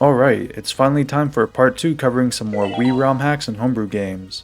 Alright, it's finally time for part 2 covering some more Wii ROM hacks and homebrew games.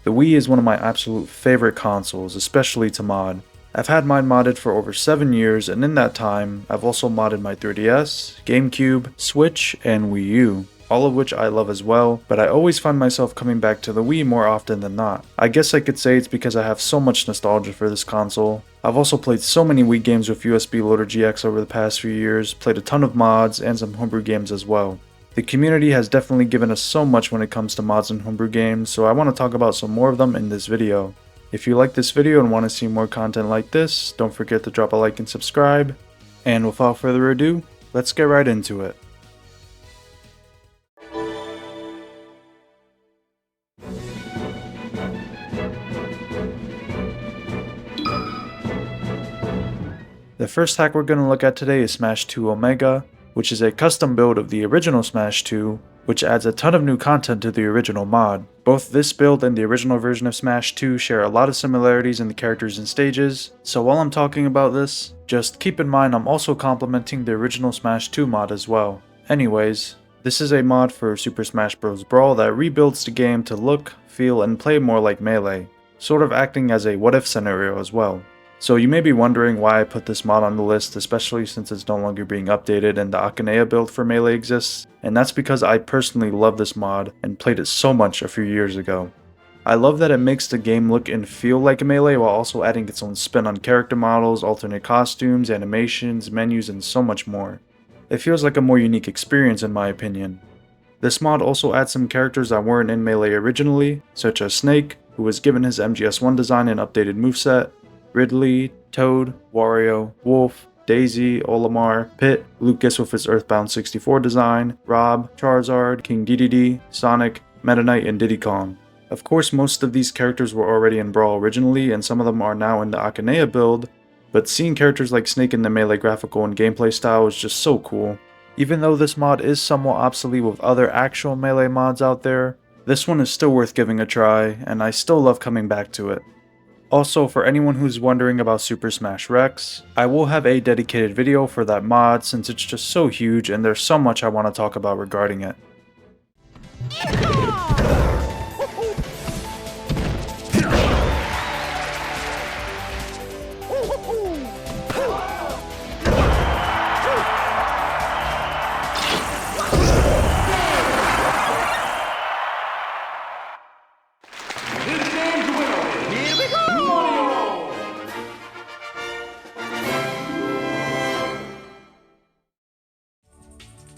The Wii is one of my absolute favorite consoles, especially to mod. I've had mine modded for over 7 years, and in that time, I've also modded my 3DS, GameCube, Switch, and Wii U, all of which I love as well, but I always find myself coming back to the Wii more often than not. I guess I could say it's because I have so much nostalgia for this console. I've also played so many Wii games with USB Loader GX over the past few years, played a ton of mods, and some homebrew games as well. The community has definitely given us so much when it comes to mods and homebrew games, so I want to talk about some more of them in this video. If you like this video and want to see more content like this, don't forget to drop a like and subscribe. And without further ado, let's get right into it. The first hack we're going to look at today is Smash 2 Omega, which is a custom build of the original Smash 2, which adds a ton of new content to the original mod. Both this build and the original version of Smash 2 share a lot of similarities in the characters and stages, so while I'm talking about this, just keep in mind I'm also complimenting the original Smash 2 mod as well. Anyways, this is a mod for Super Smash Bros. Brawl that rebuilds the game to look, feel, and play more like Melee, sort of acting as a what-if scenario as well. So you may be wondering why I put this mod on the list, especially since it's no longer being updated and the Akanea build for Melee exists, and that's because I personally love this mod and played it so much a few years ago. I love that it makes the game look and feel like Melee while also adding its own spin on character models, alternate costumes, animations, menus, and so much more. It feels like a more unique experience in my opinion. This mod also adds some characters that weren't in Melee originally, such as Snake, who was given his MGS1 design and updated moveset, Ridley, Toad, Wario, Wolf, Daisy, Olimar, Pit, Lucas with his Earthbound 64 design, Rob, Charizard, King Dedede, Sonic, Meta Knight, and Diddy Kong. Of course, most of these characters were already in Brawl originally, and some of them are now in the Akanea build, but seeing characters like Snake in the Melee graphical and gameplay style is just so cool. Even though this mod is somewhat obsolete with other actual Melee mods out there, this one is still worth giving a try, and I still love coming back to it. Also, for anyone who's wondering about Super Smash Rex, I will have a dedicated video for that mod since it's just so huge and there's so much I want to talk about regarding it.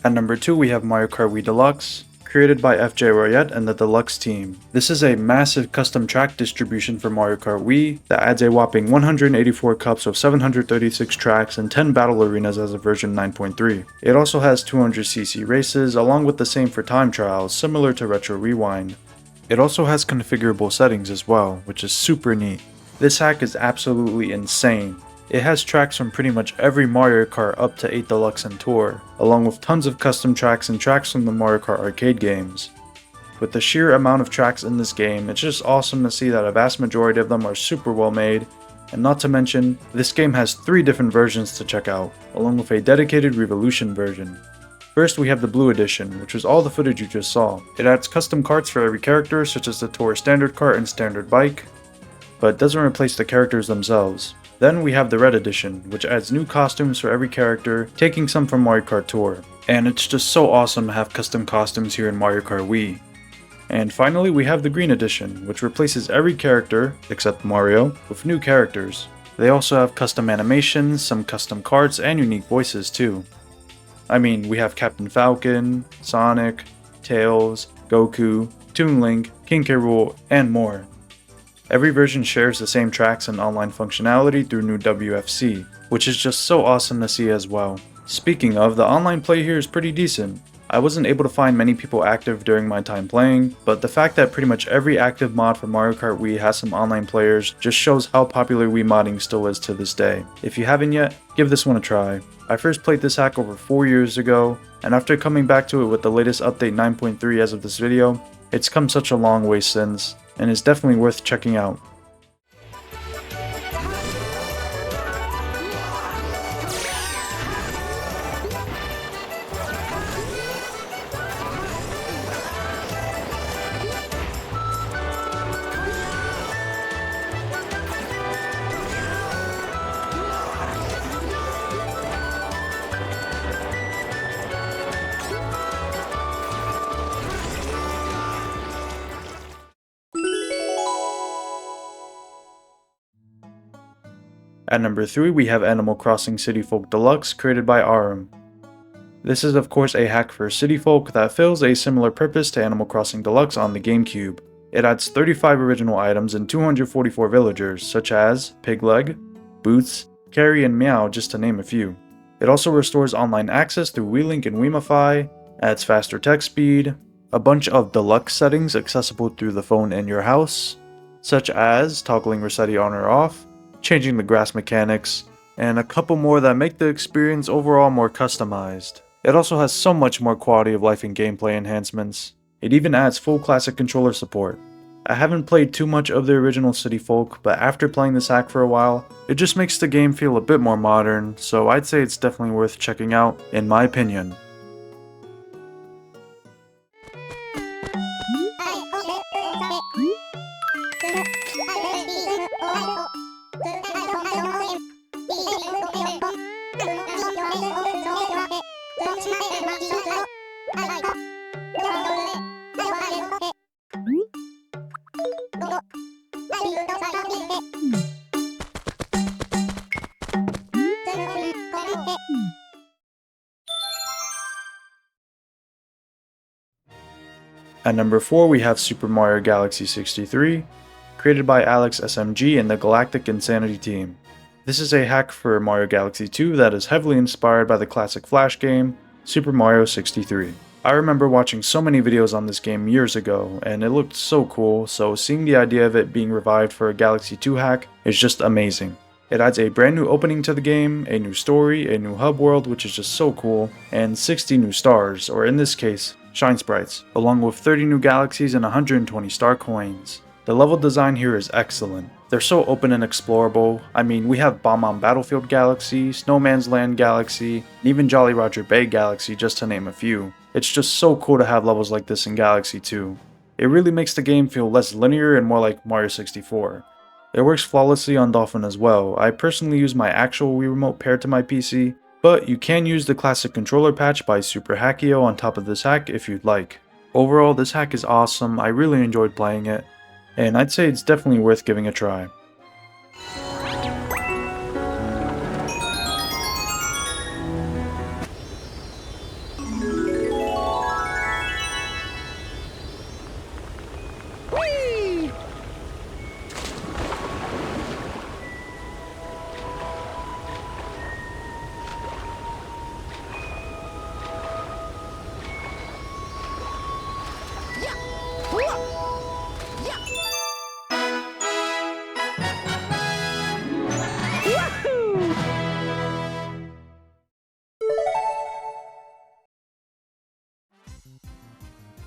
At number 2 we have Mario Kart Wii Deluxe, created by FJ Royette and the Deluxe team. This is a massive custom track distribution for Mario Kart Wii that adds a whopping 184 cups of 736 tracks and 10 battle arenas as of version 9.3. It also has 200cc races along with the same for time trials, similar to Retro Rewind. It also has configurable settings as well, which is super neat. This hack is absolutely insane. It has tracks from pretty much every Mario Kart up to 8 Deluxe and Tour, along with tons of custom tracks and tracks from the Mario Kart arcade games. With the sheer amount of tracks in this game, it's just awesome to see that a vast majority of them are super well made, and not to mention, this game has 3 different versions to check out, along with a dedicated Revolution version. First we have the Blue Edition, which was all the footage you just saw. It adds custom karts for every character, such as the Tour Standard Kart and Standard Bike, but doesn't replace the characters themselves. Then we have the Red Edition, which adds new costumes for every character, taking some from Mario Kart Tour. And it's just so awesome to have custom costumes here in Mario Kart Wii. And finally we have the Green Edition, which replaces every character, except Mario, with new characters. They also have custom animations, some custom karts, and unique voices too. I mean, we have Captain Falcon, Sonic, Tails, Goku, Toon Link, King K. Rool, and more. Every version shares the same tracks and online functionality through new WFC, which is just so awesome to see as well. Speaking of, the online play here is pretty decent. I wasn't able to find many people active during my time playing, but the fact that pretty much every active mod for Mario Kart Wii has some online players just shows how popular Wii modding still is to this day. If you haven't yet, give this one a try. I first played this hack over 4 years ago, and after coming back to it with the latest update 9.3 as of this video, it's come such a long way since, and is definitely worth checking out. At number 3 we have Animal Crossing City Folk Deluxe, created by ROM. This is of course a hack for City Folk that fills a similar purpose to Animal Crossing Deluxe on the GameCube. It adds 35 original items and 244 villagers, such as Pigleg, Boots, Carrie, and Meow, just to name a few. It also restores online access through Wii Link and Wiimify, adds faster text speed, a bunch of deluxe settings accessible through the phone in your house, such as toggling Resetti on or off, changing the grass mechanics, and a couple more that make the experience overall more customized. It also has so much more quality of life and gameplay enhancements. It even adds full classic controller support. I haven't played too much of the original City Folk, but after playing this hack for a while, it just makes the game feel a bit more modern, so I'd say it's definitely worth checking out, in my opinion. At number 4 we have Super Mario Galaxy 63, created by Alex SMG and the Galactic Insanity team. This is a hack for Mario Galaxy 2 that is heavily inspired by the classic Flash game, Super Mario 63. I remember watching so many videos on this game years ago, and it looked so cool, so seeing the idea of it being revived for a Galaxy 2 hack is just amazing. It adds a brand new opening to the game, a new story, a new hub world which is just so cool, and 60 new stars, or in this case, Shine Sprites, along with 30 new galaxies and 120 star coins. The level design here is excellent. They're so open and explorable. I mean, we have Bomb-On Battlefield Galaxy, Snowman's Land Galaxy, and even Jolly Roger Bay Galaxy, just to name a few. It's just so cool to have levels like this in Galaxy 2. It really makes the game feel less linear and more like Mario 64. It works flawlessly on Dolphin as well. I personally use my actual Wii Remote paired to my PC, but you can use the classic controller patch by Super Hackio on top of this hack if you'd like. Overall, this hack is awesome, I really enjoyed playing it, and I'd say it's definitely worth giving a try.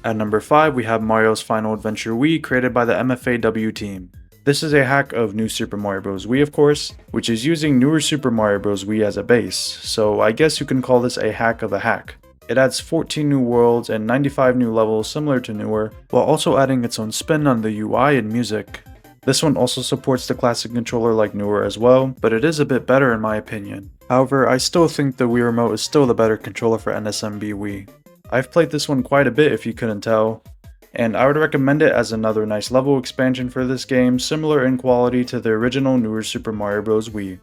At number 5 we have Mario's Final Adventure Wii, created by the MFAW team. This is a hack of New Super Mario Bros. Wii of course, which is using newer Super Mario Bros. Wii as a base, so I guess you can call this a hack of a hack. It adds 14 new worlds and 95 new levels similar to newer, while also adding its own spin on the UI and music. This one also supports the classic controller like newer as well, but it is a bit better in my opinion. However, I still think the Wii Remote is still the better controller for NSMB Wii. I've played this one quite a bit if you couldn't tell, and I would recommend it as another nice level expansion for this game, similar in quality to the original newer Super Mario Bros. Wii.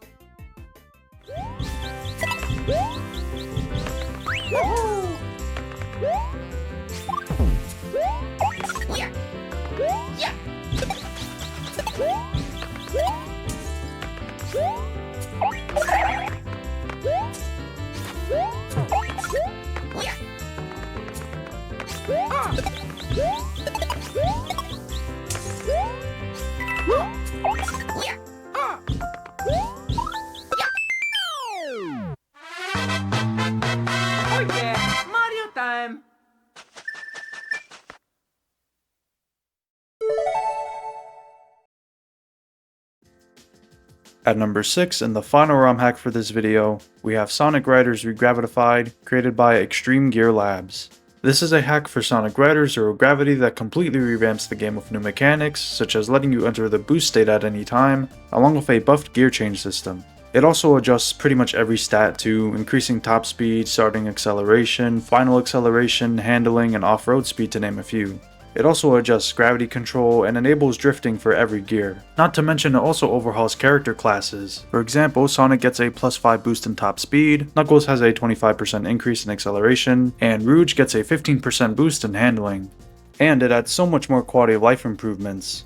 At number 6, and the final ROM hack for this video, we have Sonic Riders Regravitified, created by Extreme Gear Labs. This is a hack for Sonic Riders Zero Gravity that completely revamps the game with new mechanics, such as letting you enter the boost state at any time, along with a buffed gear change system. It also adjusts pretty much every stat too, increasing top speed, starting acceleration, final acceleration, handling, and off-road speed to name a few. It also adjusts gravity control and enables drifting for every gear. Not to mention it also overhauls character classes. For example, Sonic gets a +5 boost in top speed, Knuckles has a 25% increase in acceleration, and Rouge gets a 15% boost in handling. And it adds so much more quality of life improvements.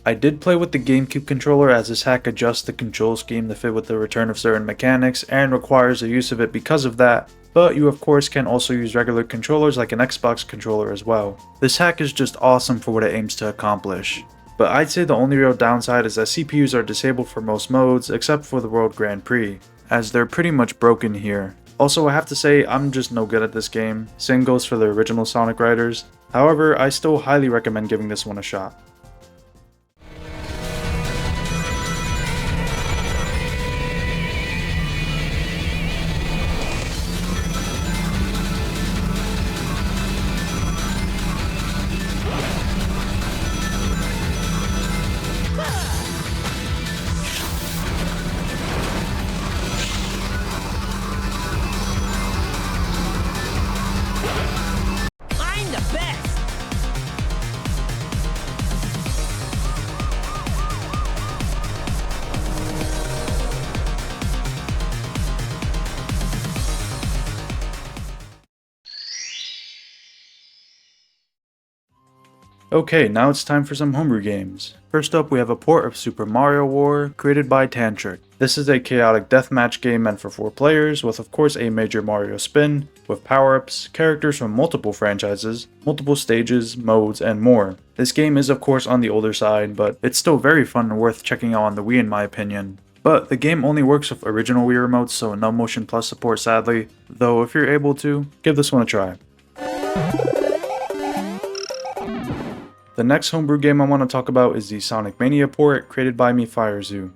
I did play with the GameCube controller as this hack adjusts the control scheme to fit with the return of certain mechanics and requires the use of it because of that, but you of course can also use regular controllers like an Xbox controller as well. This hack is just awesome for what it aims to accomplish. But I'd say the only real downside is that CPUs are disabled for most modes except for the World Grand Prix, as they're pretty much broken here. Also, I have to say I'm just no good at this game, same goes for the original Sonic writers. However, I still highly recommend giving this one a shot. Okay, now it's time for some homebrew games. First up, we have a port of Super Mario War, created by Tantric. This is a chaotic deathmatch game meant for 4 players, with of course a major Mario spin, with power-ups, characters from multiple franchises, multiple stages, modes, and more. This game is of course on the older side, but it's still very fun and worth checking out on the Wii in my opinion. But the game only works with original Wii remotes, so no Motion Plus support sadly, though if you're able to, give this one a try. The next homebrew game I want to talk about is the Sonic Mania port created by MeFireZoo.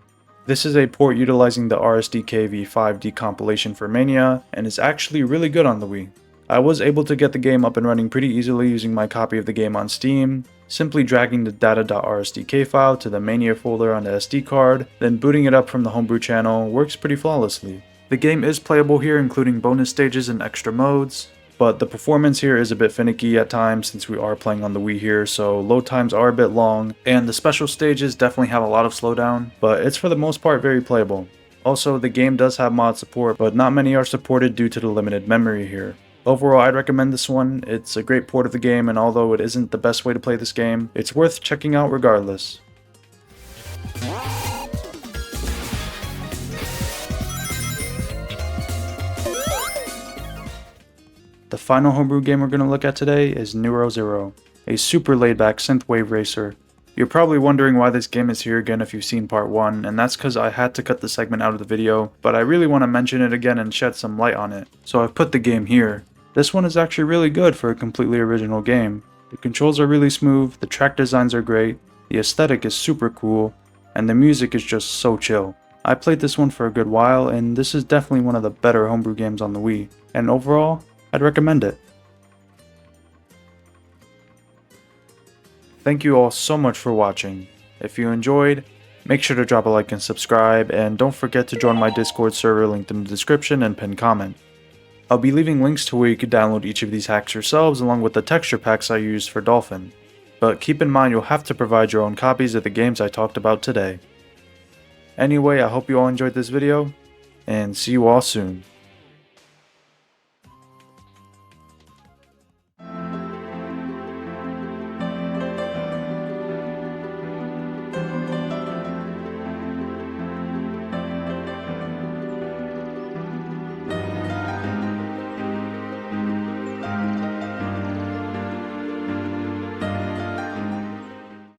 This is a port utilizing the RSDK v5 decompilation for Mania and is actually really good on the Wii. I was able to get the game up and running pretty easily using my copy of the game on Steam, simply dragging the data.rsdk file to the Mania folder on the SD card, then booting it up from the homebrew channel works pretty flawlessly. The game is playable here including bonus stages and extra modes, but the performance here is a bit finicky at times since we are playing on the Wii here, so load times are a bit long, and the special stages definitely have a lot of slowdown, but it's for the most part very playable. Also, the game does have mod support, but not many are supported due to the limited memory here. Overall, I'd recommend this one. It's a great port of the game, and although it isn't the best way to play this game, it's worth checking out regardless. The final homebrew game we're going to look at today is Neuro Zero, a super laid-back synthwave racer. You're probably wondering why this game is here again if you've seen part 1, and that's because I had to cut the segment out of the video, but I really want to mention it again and shed some light on it, so I've put the game here. This one is actually really good for a completely original game. The controls are really smooth, the track designs are great, the aesthetic is super cool, and the music is just so chill. I played this one for a good while, and this is definitely one of the better homebrew games on the Wii, and overall, I'd recommend it. Thank you all so much for watching. If you enjoyed, make sure to drop a like and subscribe, and don't forget to join my Discord server linked in the description and pinned comment. I'll be leaving links to where you can download each of these hacks yourselves along with the texture packs I used for Dolphin. But keep in mind you'll have to provide your own copies of the games I talked about today. Anyway, I hope you all enjoyed this video, and see you all soon.